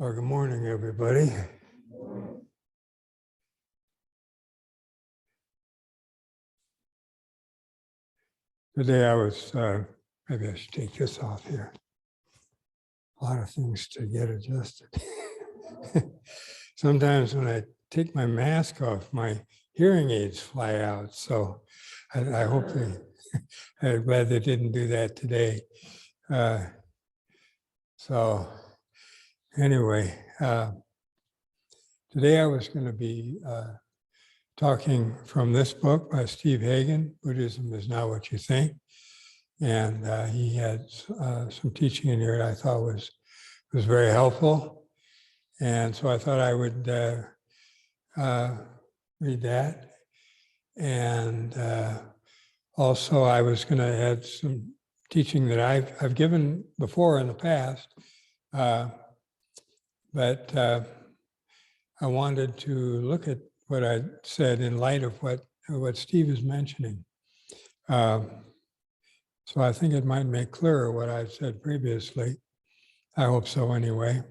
Well, good morning, everybody. Today I was, maybe I should take this off here. A lot of things to get adjusted. Sometimes when I take my mask off, my hearing aids fly out. So I hope I'm glad they didn't do that today. So anyway, today I was going to be talking from this book by Steve Hagen, Buddhism is Not What You Think. And he had some teaching in here that I thought was very helpful. And so I thought I would read that. And also I was going to add some teaching that I've given before in the past, but I wanted to look at what I said in light of what Steve is mentioning. So I think it might make clearer what I've said previously. I hope so anyway.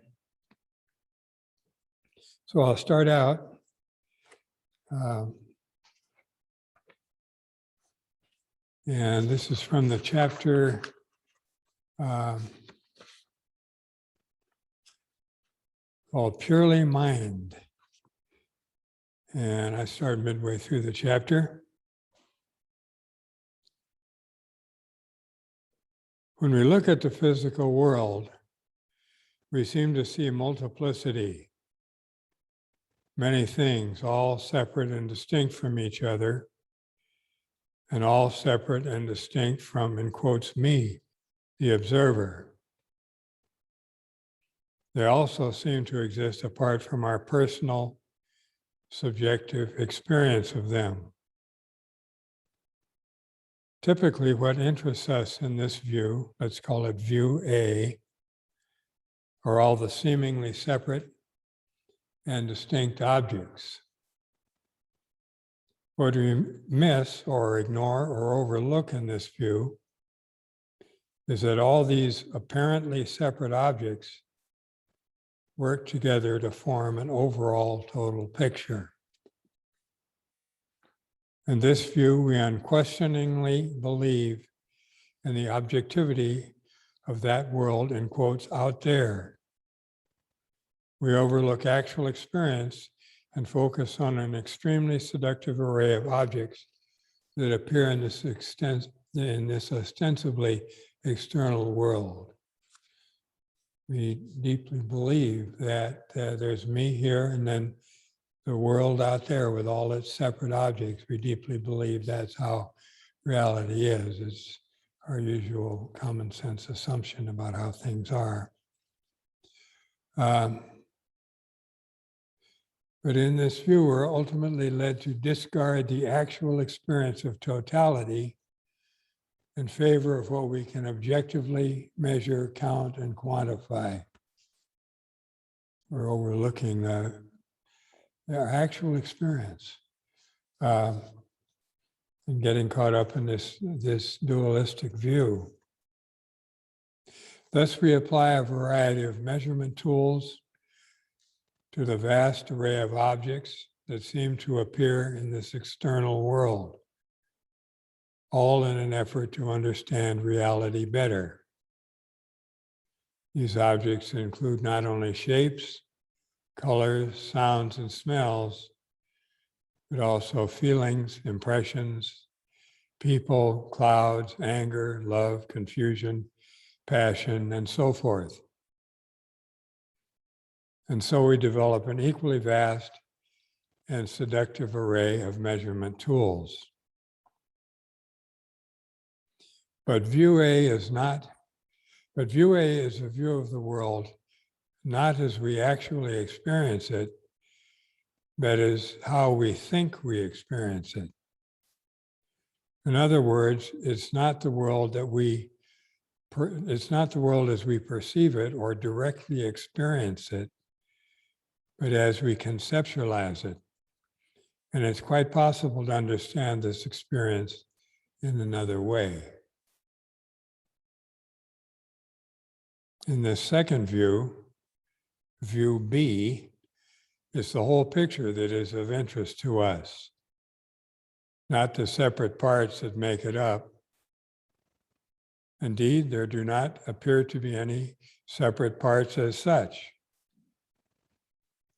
So I'll start out. And this is from the chapter called Purely Mind. And I started midway through the chapter. When we look at the physical world, we seem to see multiplicity, many things, all separate and distinct from each other, and all separate and distinct from, in quotes, me, the observer. They also seem to exist apart from our personal, subjective experience of them. Typically, what interests us in this view, let's call it view A, are all the seemingly separate and distinct objects. What we miss or ignore or overlook in this view is that all these apparently separate objects work together to form an overall total picture. In this view, we unquestioningly believe in the objectivity of that world, in quotes, out there. We overlook actual experience and focus on an extremely seductive array of objects that appear in this ostensibly external world. We deeply believe that there's me here and then the world out there with all its separate objects. We deeply believe that's how reality is. It's our usual common sense assumption about how things are. But in this view, we're ultimately led to discard the actual experience of totality in favor of what we can objectively measure, count, and quantify. We're overlooking their actual experience and getting caught up in this dualistic view. Thus, we apply a variety of measurement tools to the vast array of objects that seem to appear in this external world, all in an effort to understand reality better. These objects include not only shapes, colors, sounds, and smells, but also feelings, impressions, people, clouds, anger, love, confusion, passion, and so forth. And so we develop an equally vast and seductive array of measurement tools. But view A is a view of the world not as we actually experience it, but as how we think we experience it. In other words, it's not the world as we perceive it or directly experience it, but as we conceptualize it. And it's quite possible to understand this experience in another way. In this second view, view B is the whole picture that is of interest to us, not the separate parts that make it up. Indeed, there do not appear to be any separate parts as such.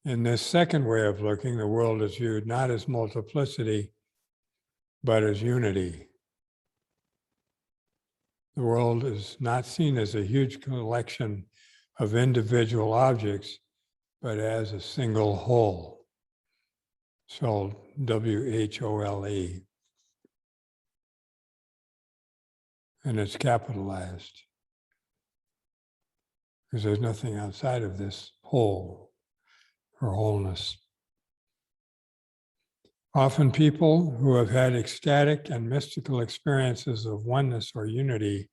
In this second way of looking, the world is viewed not as multiplicity, but as unity. The world is not seen as a huge collection of individual objects, but as a single whole. So W-H-O-L-E. And it's capitalized, because there's nothing outside of this whole or wholeness. Often people who have had ecstatic and mystical experiences of oneness or unity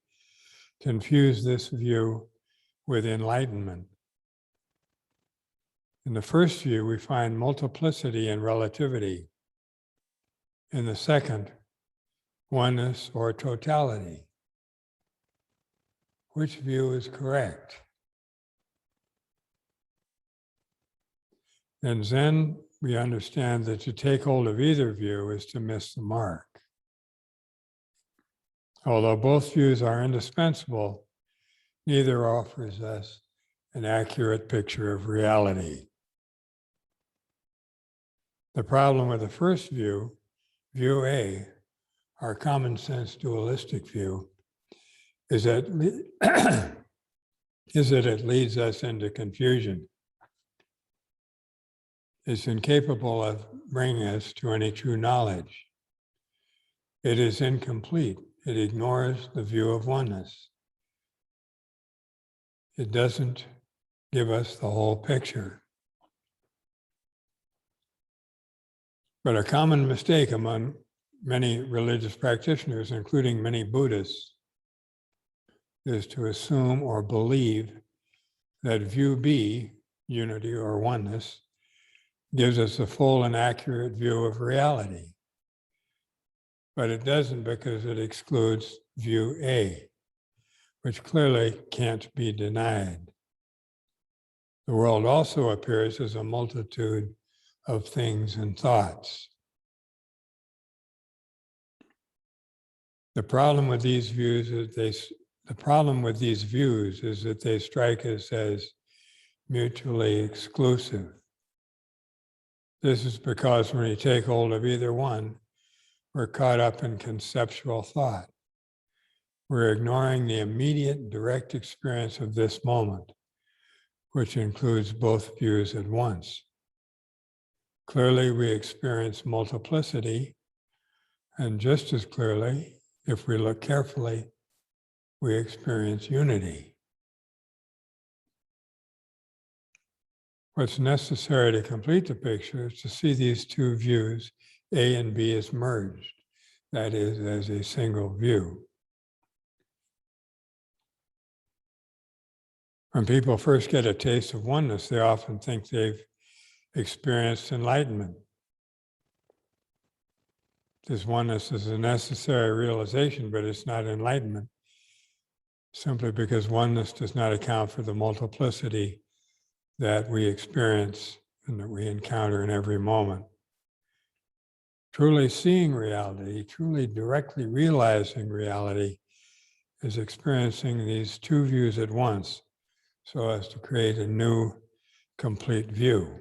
confuse this view with enlightenment. In the first view, we find multiplicity and relativity. In the second, oneness or totality. Which view is correct? In Zen, we understand that to take hold of either view is to miss the mark. Although both views are indispensable, neither offers us an accurate picture of reality. The problem with the first view, view A, our common sense dualistic view, is that it leads us into confusion. It's incapable of bringing us to any true knowledge. It is incomplete. It ignores the view of oneness. It doesn't give us the whole picture. But a common mistake among many religious practitioners, including many Buddhists, is to assume or believe that view B, unity or oneness, gives us a full and accurate view of reality. But it doesn't, because it excludes view A, which clearly can't be denied. The world also appears as a multitude of things and thoughts. The problem with these views is that they strike us as mutually exclusive. This is because when we take hold of either one, we're caught up in conceptual thought. We're ignoring the immediate direct experience of this moment, which includes both views at once. Clearly, we experience multiplicity, and just as clearly, if we look carefully, we experience unity. What's necessary to complete the picture is to see these two views, A and B, as merged, that is, as a single view. When people first get a taste of oneness, they often think they've experienced enlightenment. This oneness is a necessary realization, but it's not enlightenment, simply because oneness does not account for the multiplicity that we experience and that we encounter in every moment. Truly seeing reality, truly directly realizing reality, is experiencing these two views at once so as to create a new, complete view.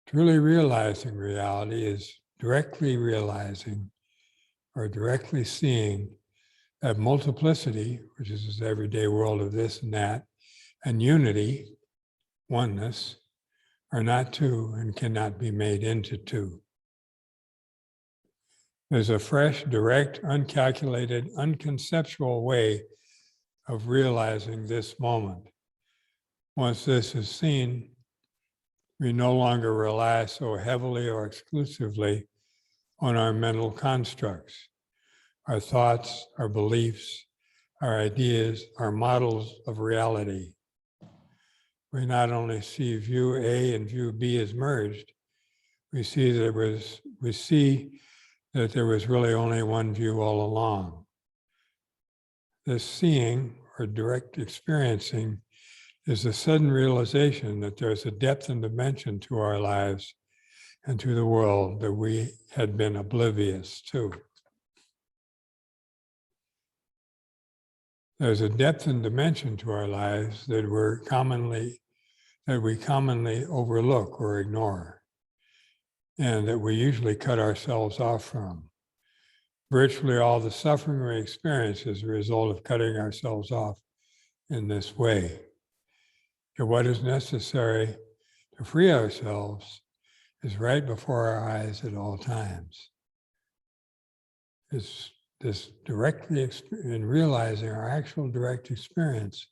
Truly realizing reality is directly realizing or directly seeing that multiplicity, which is this everyday world of this and that, and unity, oneness, are not two and cannot be made into two. There's a fresh, direct, uncalculated, unconceptual way of realizing this moment. Once this is seen, we no longer rely so heavily or exclusively on our mental constructs, our thoughts, our beliefs, our ideas, our models of reality. We not only see view A and view B as merged, we see that there was really only one view all along. This seeing or direct experiencing is the sudden realization that there's a depth and dimension to our lives and to the world that we had been oblivious to. There's a depth and dimension to our lives that we commonly overlook or ignore, and that we usually cut ourselves off from. Virtually all the suffering we experience is a result of cutting ourselves off in this way. And what is necessary to free ourselves is right before our eyes at all times. It's this directly, in realizing our actual direct experience,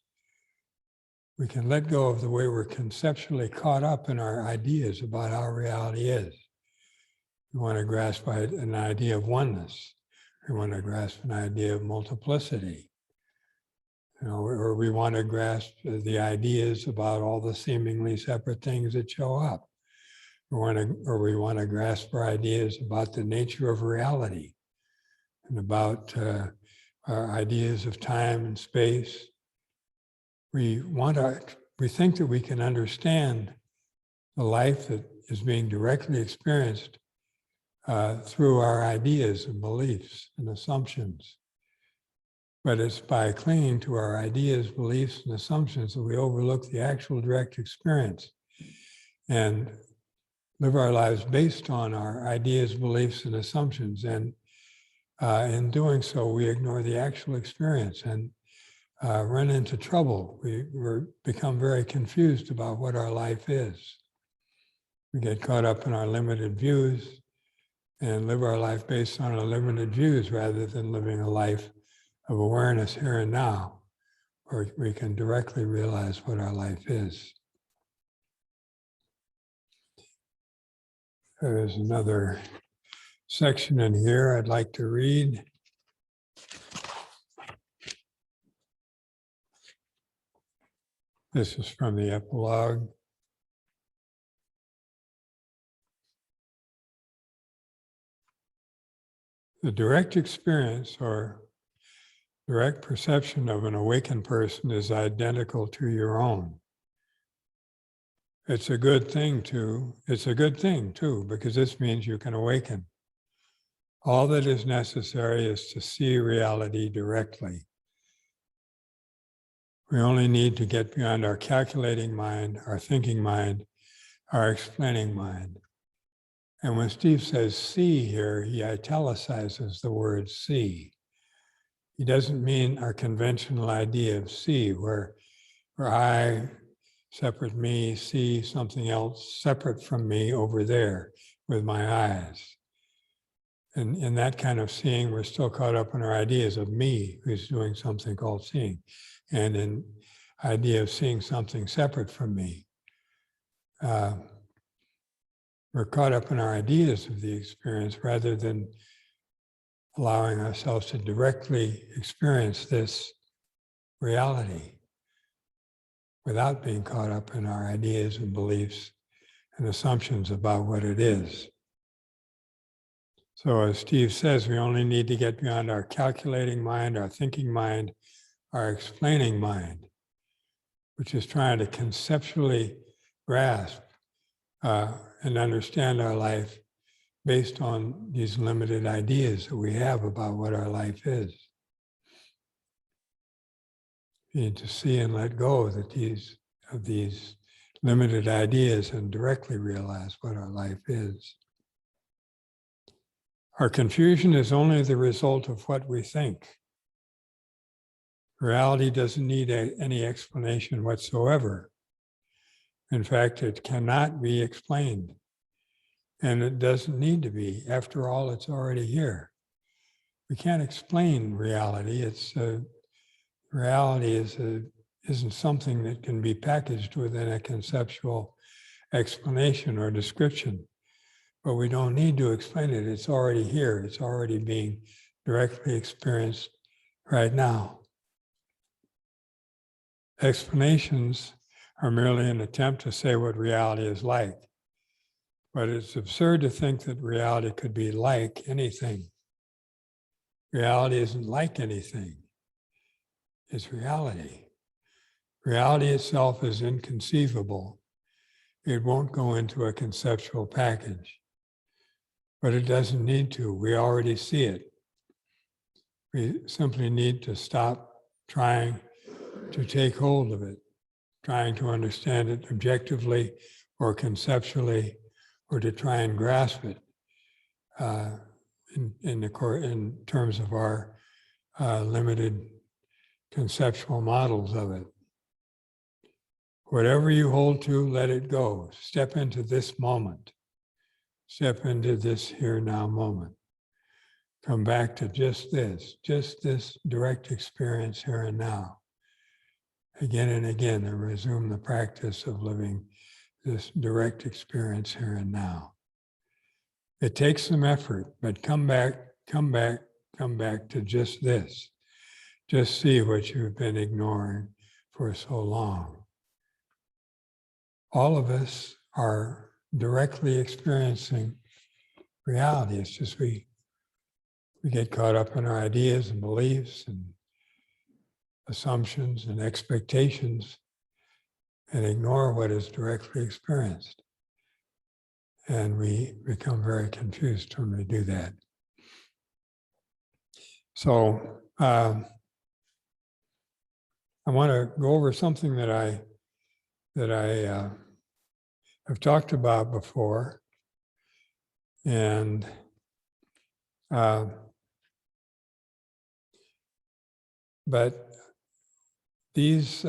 we can let go of the way we're conceptually caught up in our ideas about how reality is. We want to grasp an idea of oneness. We want to grasp an idea of multiplicity. Or we want to grasp the ideas about all the seemingly separate things that show up. We want to grasp our ideas about the nature of reality and about our ideas of time and space. We think that we can understand the life that is being directly experienced through our ideas and beliefs and assumptions. But it's by clinging to our ideas, beliefs, and assumptions that we overlook the actual direct experience and live our lives based on our ideas, beliefs, and assumptions. And in doing so, we ignore the actual experience and run into trouble. We become very confused about what our life is. We get caught up in our limited views and live our life based on our limited views rather than living a life of awareness here and now, where we can directly realize what our life is. There's another section in here I'd like to read. This is from the epilogue. The direct experience or direct perception of an awakened person is identical to your own. It's a good thing too, because this means you can awaken. All that is necessary is to see reality directly. We only need to get beyond our calculating mind, our thinking mind, our explaining mind. And when Steve says see here, he italicizes the word see. He doesn't mean our conventional idea of see, where I, separate me, see something else separate from me over there with my eyes. And in that kind of seeing, we're still caught up in our ideas of me, who's doing something called seeing, and an idea of seeing something separate from me. We're caught up in our ideas of the experience rather than allowing ourselves to directly experience this reality without being caught up in our ideas and beliefs and assumptions about what it is. So as Steve says, we only need to get beyond our calculating mind, our thinking mind, our explaining mind, which is trying to conceptually grasp and understand our life based on these limited ideas that we have about what our life is. We need to see and let go of these limited ideas and directly realize what our life is. Our confusion is only the result of what we think. Reality doesn't need any explanation whatsoever. In fact, it cannot be explained. And it doesn't need to be. After all, it's already here. We can't explain reality. Reality isn't something that can be packaged within a conceptual explanation or description. But we don't need to explain it. It's already here. It's already being directly experienced right now. Explanations are merely an attempt to say what reality is like. But it's absurd to think that reality could be like anything. Reality isn't like anything. It's reality. Reality itself is inconceivable. It won't go into a conceptual package. But it doesn't need to. We already see it. We simply need to stop trying to take hold of it, trying to understand it objectively or conceptually, or to try and grasp it in terms of our limited conceptual models of it. Whatever you hold to, let it go. Step into this moment. Step into this here now moment. Come back to just this direct experience here and now. Again and again, and resume the practice of living this direct experience here and now. It takes some effort, but come back to just this. Just see what you've been ignoring for so long. All of us are directly experiencing reality. It's just we get caught up in our ideas and beliefs and assumptions and expectations and ignore what is directly experienced. And we become very confused when we do that. So I want to go over something that I have talked about before, and but these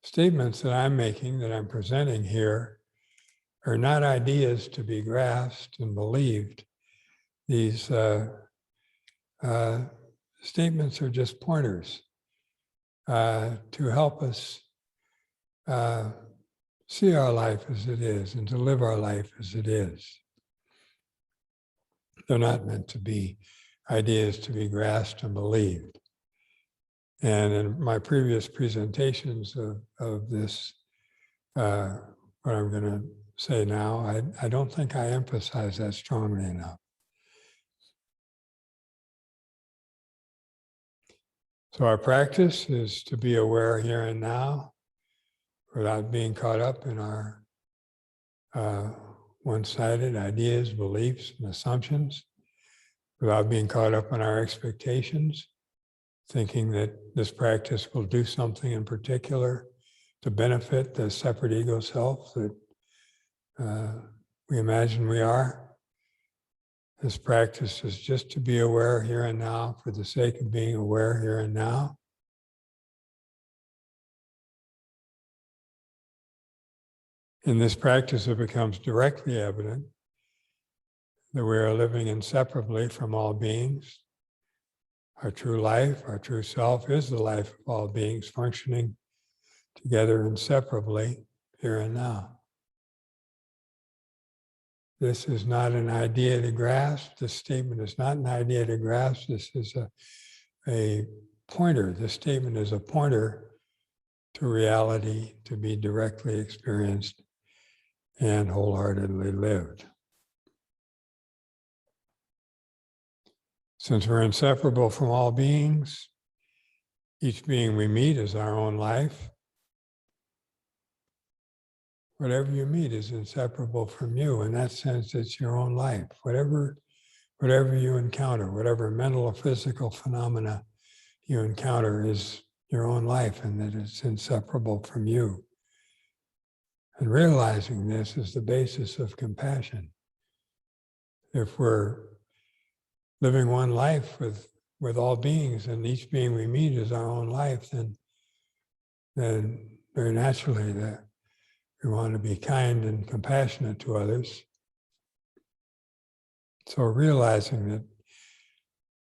statements that I'm making, that I'm presenting here, are not ideas to be grasped and believed. These statements are just pointers to help us see our life as it is and to live our life as it is. They're not meant to be ideas to be grasped and believed. And in my previous presentations of this, what I'm going to say now, I don't think I emphasize that strongly enough. So our practice is to be aware here and now without being caught up in our one-sided ideas, beliefs, and assumptions, without being caught up in our expectations, thinking that this practice will do something in particular to benefit the separate ego self that we imagine we are. This practice is just to be aware here and now for the sake of being aware here and now. In this practice, it becomes directly evident that we are living inseparably from all beings. Our true life, our true self, is the life of all beings functioning together inseparably here and now. This is not an idea to grasp. This statement is not an idea to grasp. This is a pointer. This statement is a pointer to reality to be directly experienced and wholeheartedly lived. Since we're inseparable from all beings, each being we meet is our own life. Whatever you meet is inseparable from you. In that sense, it's your own life. Whatever you encounter, whatever mental or physical phenomena you encounter is your own life, and that it's inseparable from you. And realizing this is the basis of compassion. If we're living one life with all beings, and each being we meet is our own life, then very naturally that we want to be kind and compassionate to others. So realizing that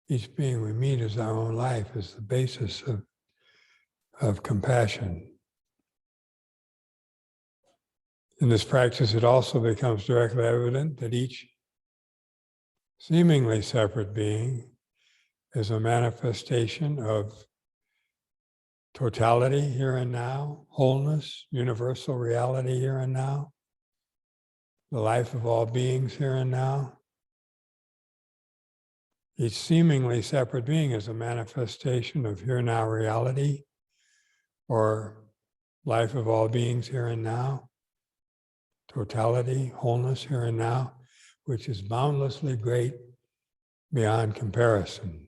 each being we meet is our own life is the basis of compassion. In this practice, it also becomes directly evident that each seemingly separate being is a manifestation of totality here and now, wholeness, universal reality here and now. the life of all beings here and now. Each seemingly separate being is a manifestation of here now reality, or life of all beings here and now, totality, wholeness here and now, which is boundlessly great beyond comparison.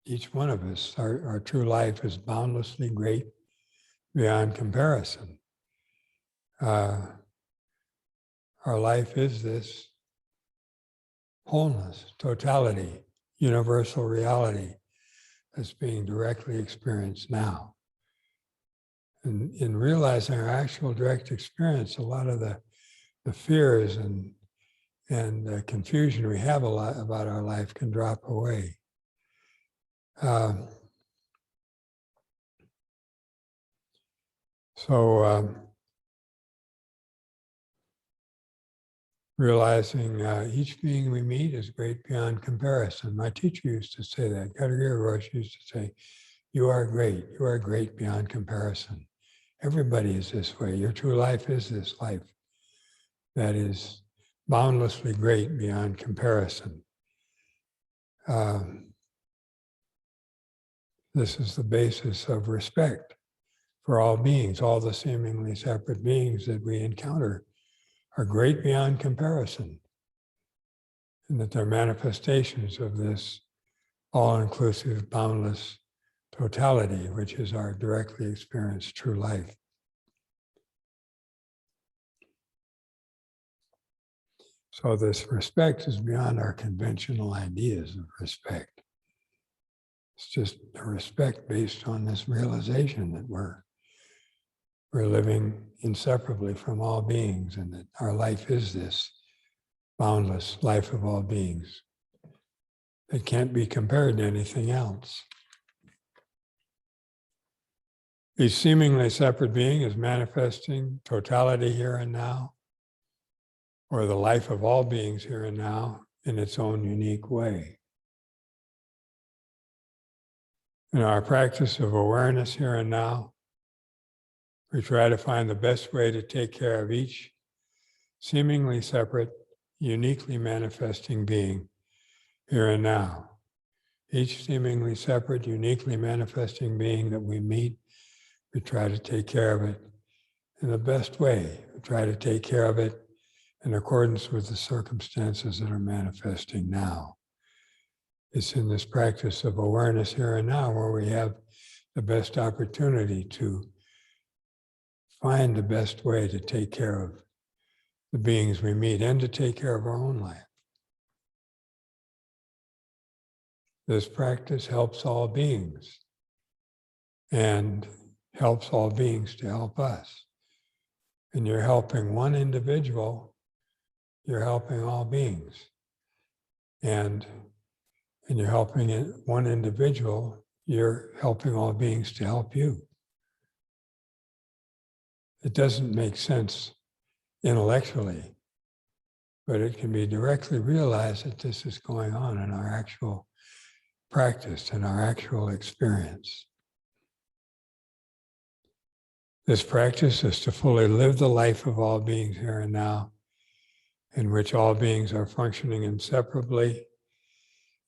Each one of us, our true life is boundlessly great beyond comparison. Our life is this wholeness, totality, universal reality that's being directly experienced now. And in realizing our actual direct experience, a lot of the fears and the confusion we have a lot about our life can drop away. Realizing each being we meet is great beyond comparison. My teacher used to say that. Kadagiri Rosh used to say, you are great beyond comparison. Everybody is this way. Your true life is this life that is boundlessly great beyond comparison. This is the basis of respect for all beings. All the seemingly separate beings that we encounter are great beyond comparison, and that they're manifestations of this all-inclusive, boundless totality, which is our directly experienced true life. So this respect is beyond our conventional ideas of respect. It's just a respect based on this realization that we're living inseparably from all beings, and that our life is this boundless life of all beings. It can't be compared to anything else. Each seemingly separate being is manifesting totality here and now, or the life of all beings here and now in its own unique way. In our practice of awareness here and now, we try to find the best way to take care of each seemingly separate, uniquely manifesting being here and now. Each seemingly separate, uniquely manifesting being that we meet, we try to take care of it in the best way. We try to take care of it in accordance with the circumstances that are manifesting now. It's in this practice of awareness here and now where we have the best opportunity to find the best way to take care of the beings we meet and to take care of our own life. This practice helps all beings and helps all beings to help us. And you're helping one individual, you're helping all beings. And you're helping one individual, you're helping all beings to help you. It doesn't make sense intellectually, but it can be directly realized that this is going on in our actual practice and our actual experience. This practice is to fully live the life of all beings here and now, in which all beings are functioning inseparably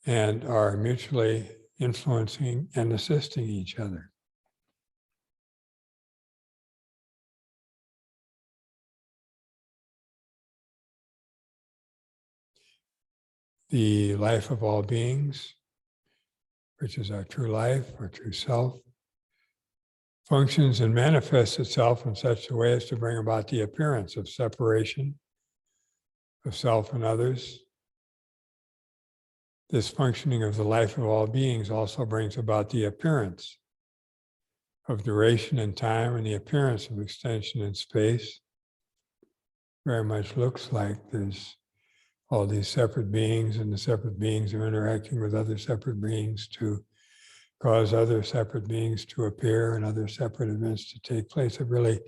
and are mutually influencing and assisting each other. The life of all beings, which is our true life, our true self, functions and manifests itself in such a way as to bring about the appearance of separation of self and others. This functioning of the life of all beings also brings about the appearance of duration and time and the appearance of extension in space. Very much looks like there's all these separate beings, and the separate beings are interacting with other separate beings to cause other separate beings to appear and other separate events to take place. It really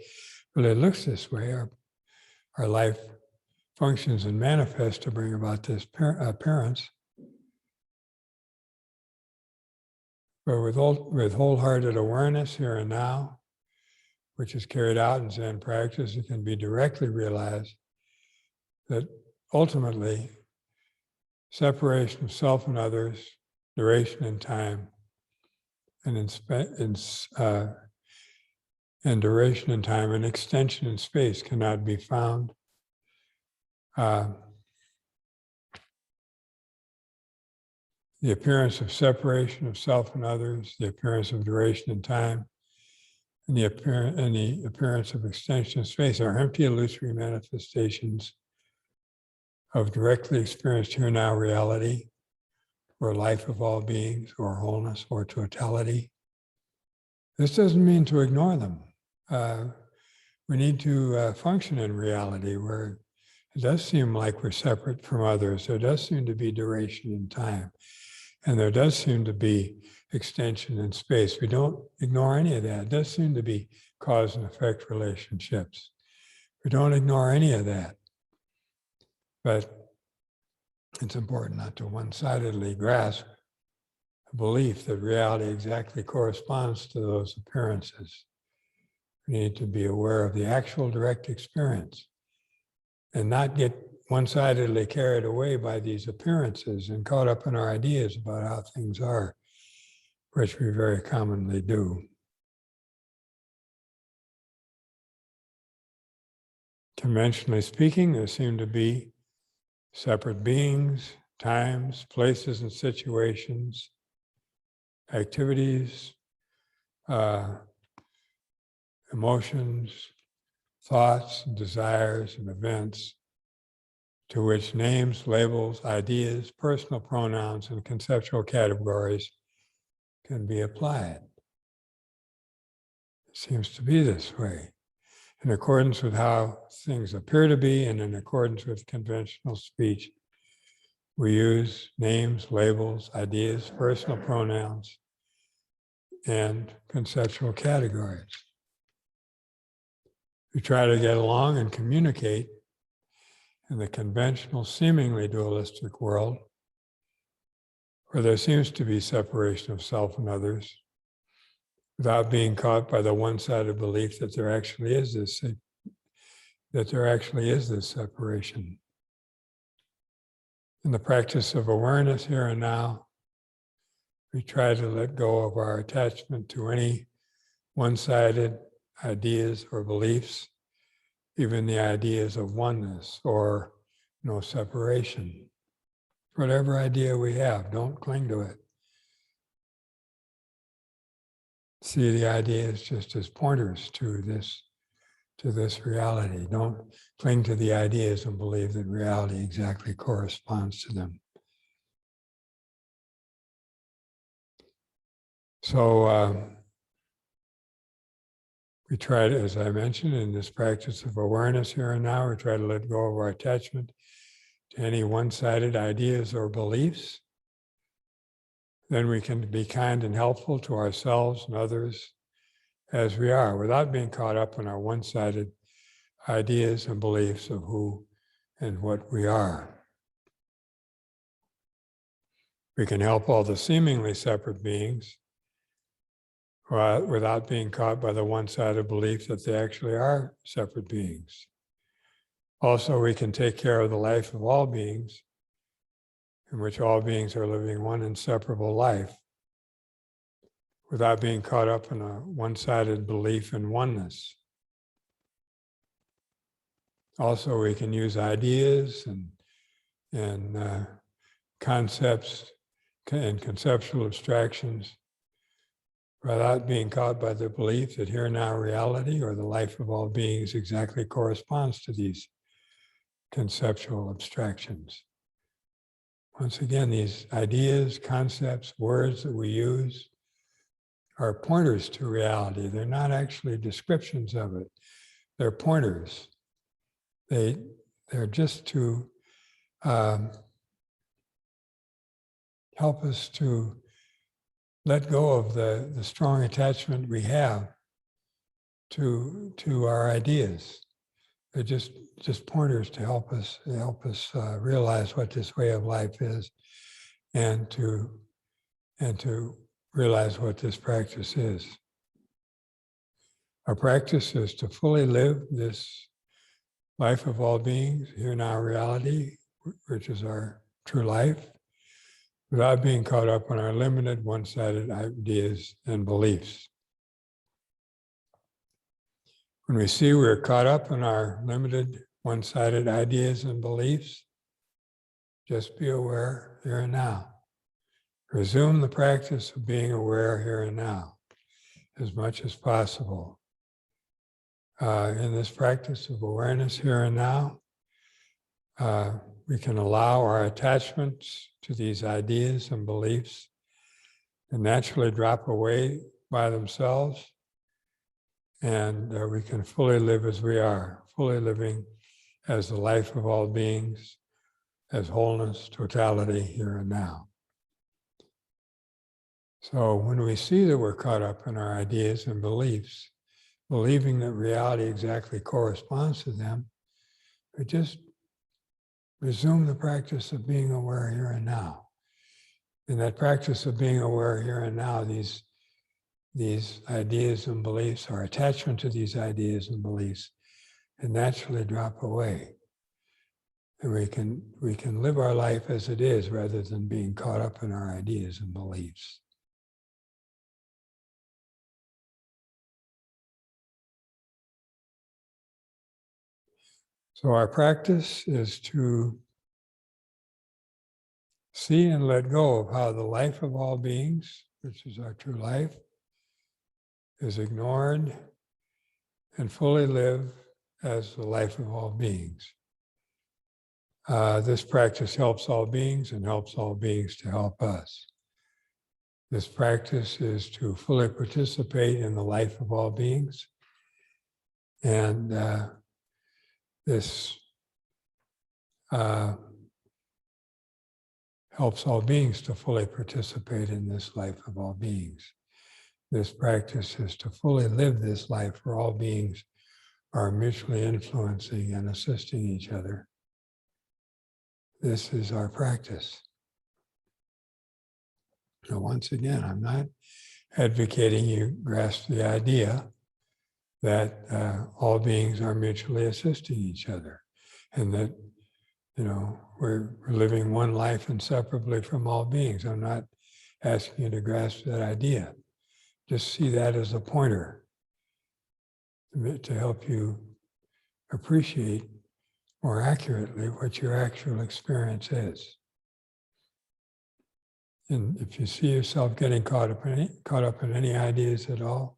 looks this way. Our life functions and manifests to bring about this appearance. But with wholehearted awareness here and now, which is carried out in Zen practice, it can be directly realized that ultimately separation of self and others, duration in time, and duration in time and extension in space cannot be found. The appearance of separation of self and others, the appearance of duration in time, and the appearance of extension in space are empty illusory manifestations of directly experienced here now reality, or life of all beings, or wholeness, or totality. This doesn't mean to ignore them. We need to function in reality where it does seem like we're separate from others. There does seem to be duration in time. And there does seem to be extension in space. We don't ignore any of that. It does seem to be cause and effect relationships. We don't ignore any of that. But it's important not to one-sidedly grasp a belief that reality exactly corresponds to those appearances. We need to be aware of the actual direct experience and not get one-sidedly carried away by these appearances and caught up in our ideas about how things are, which we very commonly do. Conventionally speaking, there seem to be separate beings, times, places, and situations, activities, emotions, thoughts, desires, and events to which names, labels, ideas, personal pronouns, and conceptual categories can be applied. It seems to be this way. In accordance with how things appear to be and in accordance with conventional speech, we use names, labels, ideas, personal pronouns, and conceptual categories. We try to get along and communicate in the conventional, seemingly dualistic world, where there seems to be separation of self and others, without being caught by the one-sided belief that there actually is this separation. In the practice of awareness here and now, we try to let go of our attachment to any one-sided ideas or beliefs, even the ideas of oneness or no separation. Whatever idea we have, don't cling to it. See the ideas just as pointers to this reality. Don't cling to the ideas and believe that reality exactly corresponds to them. So we try to, as I mentioned, in this practice of awareness here and now, we try to let go of our attachment to any one-sided ideas or beliefs. Then we can be kind and helpful to ourselves and others as we are, without being caught up in our one-sided ideas and beliefs of who and what we are. We can help all the seemingly separate beings without being caught by the one-sided belief that they actually are separate beings. Also, we can take care of the life of all beings, in which all beings are living one inseparable life, without being caught up in a one-sided belief in oneness. Also, we can use ideas and concepts and conceptual abstractions without being caught by the belief that here now reality or the life of all beings exactly corresponds to these conceptual abstractions. Once again, these ideas, concepts, words that we use are pointers to reality. They're not actually descriptions of it. They're pointers. They're just to help us to let go of the strong attachment we have to our ideas. They're just pointers to help us realize what this way of life is, and to realize what this practice is. Our practice is to fully live this life of all beings, here now reality, which is our true life, without being caught up in our limited, one-sided ideas and beliefs. When we see we're caught up in our limited, one-sided ideas and beliefs, just be aware here and now. Resume the practice of being aware here and now as much as possible. In this practice of awareness here and now, we can allow our attachments to these ideas and beliefs to naturally drop away by themselves, and we can fully live as we are, fully living as the life of all beings, as wholeness, totality, here and now. So when we see that we're caught up in our ideas and beliefs, believing that reality exactly corresponds to them, we just resume the practice of being aware here and now. In that practice of being aware here and now, these ideas and beliefs, our attachment to these ideas and beliefs, and naturally drop away. And we can live our life as it is rather than being caught up in our ideas and beliefs. So our practice is to see and let go of how the life of all beings, which is our true life, is ignored and fully live as the life of all beings. This practice helps all beings and helps all beings to help us. This practice is to fully participate in the life of all beings, and this helps all beings to fully participate in this life of all beings. This practice is to fully live this life where all beings are mutually influencing and assisting each other. This is our practice. Now, once again, I'm not advocating you grasp the idea that all beings are mutually assisting each other, and that, we're living one life inseparably from all beings. I'm not asking you to grasp that idea. Just see that as a pointer to help you appreciate more accurately what your actual experience is. And if you see yourself getting caught up in any ideas at all,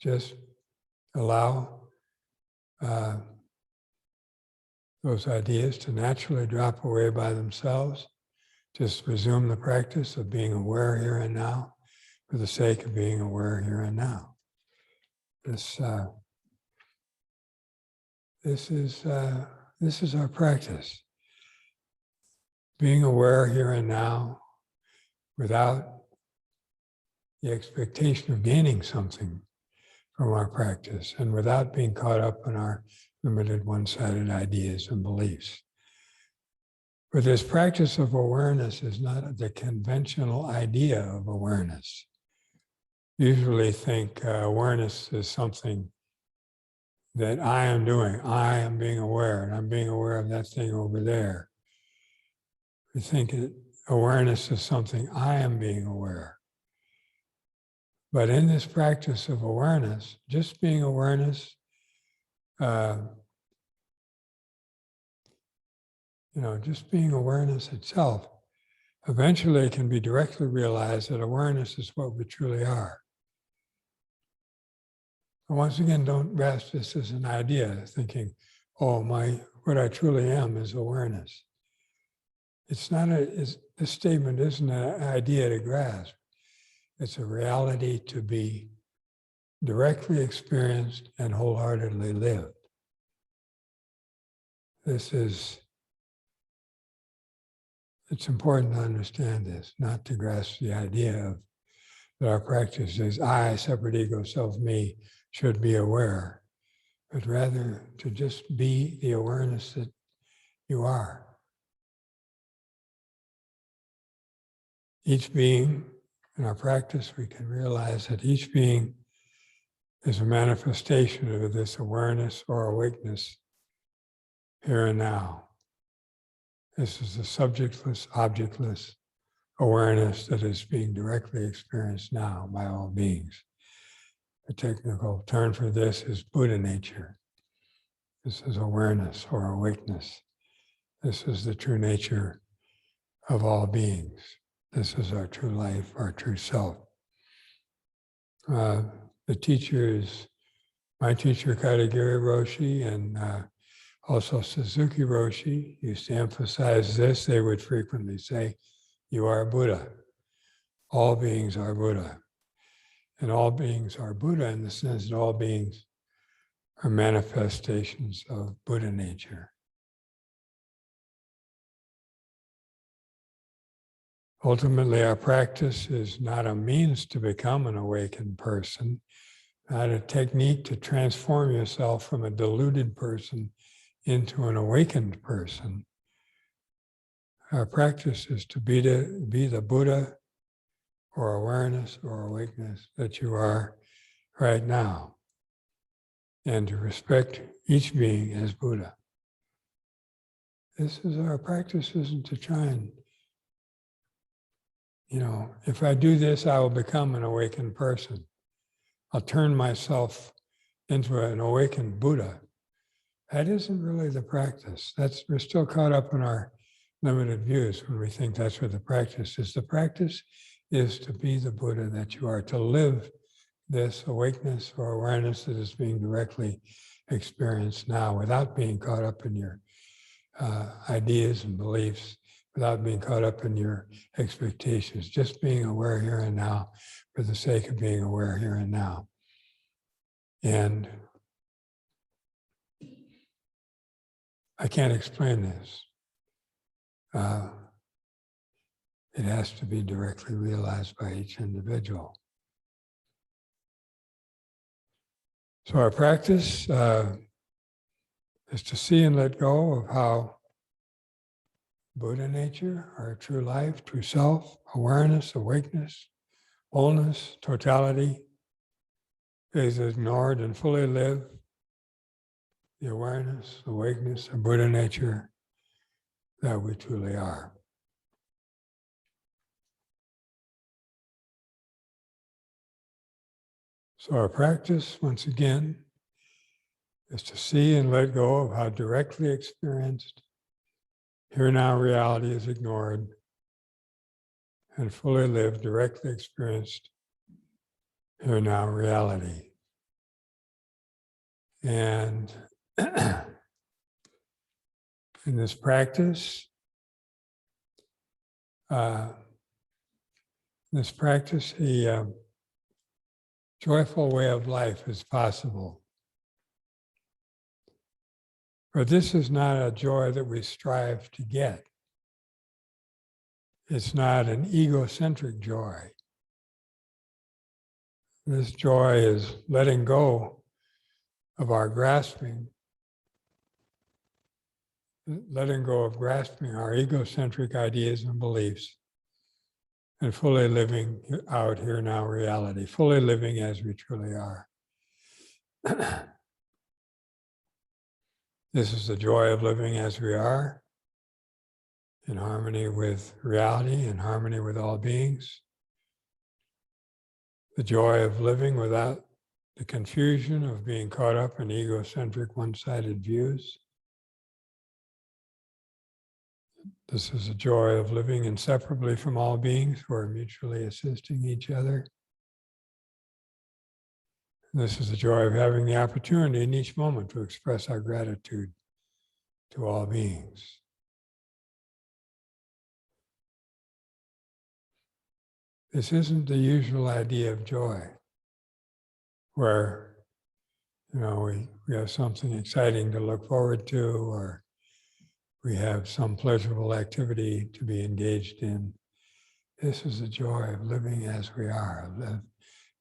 just allow those ideas to naturally drop away by themselves. Just resume the practice of being aware here and now for the sake of being aware here and now. This is our practice. Being aware here and now without the expectation of gaining something from our practice, and without being caught up in our limited, one-sided ideas and beliefs. But this practice of awareness is not the conventional idea of awareness. Usually think awareness is something that I am doing. I am being aware, and I'm being aware of that thing over there. We think awareness is something I am being aware. But in this practice of awareness, just being awareness, just being awareness itself, eventually it can be directly realized that awareness is what we truly are. And once again, don't grasp this as an idea, thinking, what I truly am is awareness. This statement isn't an idea to grasp. It's a reality to be directly experienced and wholeheartedly lived. It's important to understand this, not to grasp the idea of that our practice is I, separate ego, self, me, should be aware, but rather to just be the awareness that you are. Each being, in our practice, we can realize that each being is a manifestation of this awareness or awakeness here and now. This is a subjectless, objectless awareness that is being directly experienced now by all beings. The technical term for this is Buddha nature. This is awareness or awakeness. This is the true nature of all beings. This is our true life, our true self. The teachers, my teacher Katagiri Roshi and also Suzuki Roshi used to emphasize this. They would frequently say, "You are Buddha. All beings are Buddha." And all beings are Buddha in the sense that all beings are manifestations of Buddha nature. Ultimately, our practice is not a means to become an awakened person, not a technique to transform yourself from a deluded person into an awakened person. Our practice is to be the Buddha or awareness or awakeness that you are right now, and to respect each being as Buddha. This is our practice, isn't to try and, if I do this, I will become an awakened person. I'll turn myself into an awakened Buddha. That isn't really the practice. We're still caught up in our limited views when we think that's what the practice is. The practice is to be the Buddha that you are, to live this awakeness or awareness that is being directly experienced now without being caught up in your ideas and beliefs, without being caught up in your expectations, just being aware here and now for the sake of being aware here and now. And I can't explain this. It has to be directly realized by each individual. So our practice is to see and let go of how Buddha nature, our true life, true self, awareness, awakeness, wholeness, totality, is ignored and fully live the awareness, awakeness of Buddha nature that we truly are. So our practice, once again, is to see and let go of how directly experienced here now reality is ignored, and fully live directly experienced here now reality. And in this practice, a joyful way of life is possible. But this is not a joy that we strive to get. It's not an egocentric joy. This joy is letting go of our grasping, letting go of grasping our egocentric ideas and beliefs, and fully living out here now reality, fully living as we truly are. This is the joy of living as we are, in harmony with reality, in harmony with all beings. The joy of living without the confusion of being caught up in egocentric, one-sided views. This is the joy of living inseparably from all beings who are mutually assisting each other. This is the joy of having the opportunity in each moment to express our gratitude to all beings. This isn't the usual idea of joy, where, we have something exciting to look forward to, or we have some pleasurable activity to be engaged in. This is the joy of living as we are, of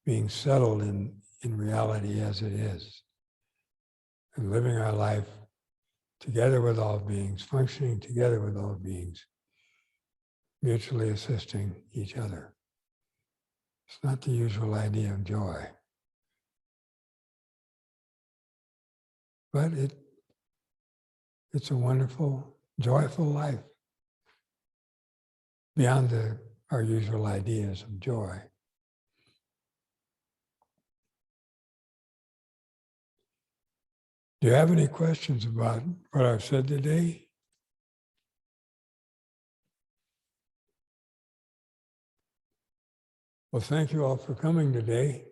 being settled in reality as it is, and living our life together with all beings, functioning together with all beings, mutually assisting each other. It's not the usual idea of joy. But it's a wonderful, joyful life beyond our usual ideas of joy. Do you have any questions about what I've said today? Well, thank you all for coming today.